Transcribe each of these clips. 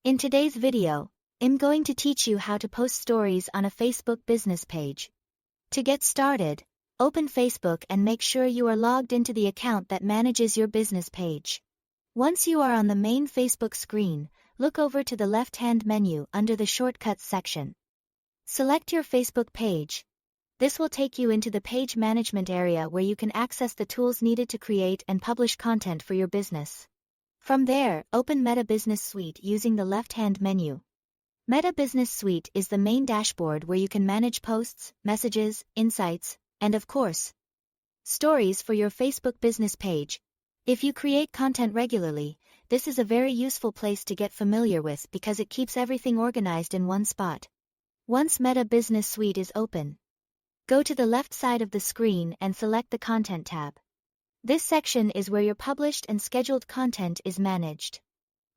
In today's video, I'm going to teach you how to post stories on a Facebook business page. To get started, open Facebook and make sure you are logged into the account that manages your business page. Once you are on the main Facebook screen, look over to the left-hand menu under the Shortcuts section. Select your Facebook page. This will take you into the page management area where you can access the tools needed to create and publish content for your business. From there, open Meta Business Suite using the left-hand menu. Meta Business Suite is the main dashboard where you can manage posts, messages, insights, and of course, stories for your Facebook business page. If you create content regularly, this is a very useful place to get familiar with because it keeps everything organized in one spot. Once Meta Business Suite is open, go to the left side of the screen and select the Content tab. This section is where your published and scheduled content is managed.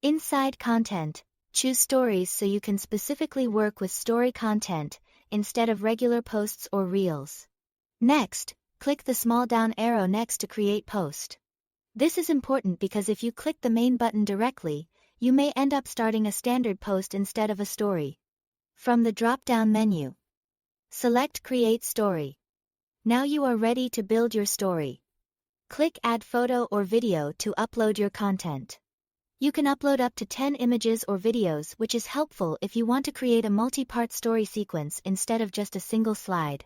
Inside Content, choose Stories so you can specifically work with story content instead of regular posts or reels. Next, click the small down arrow next to Create Post. This is important because if you click the main button directly, you may end up starting a standard post instead of a story. From the drop-down menu, select Create Story. Now you are ready to build your story. Click Add Photo or Video to upload your content. You can upload up to 10 images or videos, which is helpful if you want to create a multi-part story sequence instead of just a single slide.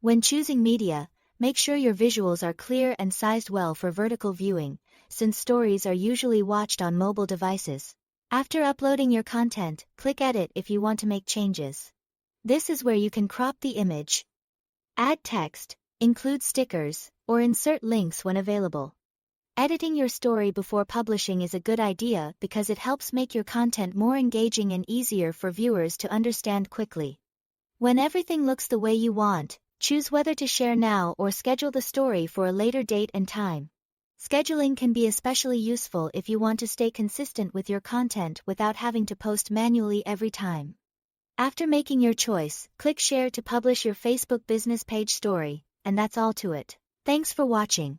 When choosing media, make sure your visuals are clear and sized well for vertical viewing, since stories are usually watched on mobile devices. After uploading your content, click Edit if you want to make changes. This is where you can crop the image, add text, include stickers, or insert links when available. Editing your story before publishing is a good idea because it helps make your content more engaging and easier for viewers to understand quickly. When everything looks the way you want, choose whether to share now or schedule the story for a later date and time. Scheduling can be especially useful if you want to stay consistent with your content without having to post manually every time. After making your choice, click Share to publish your Facebook business page story, and that's all to it. Thanks for watching.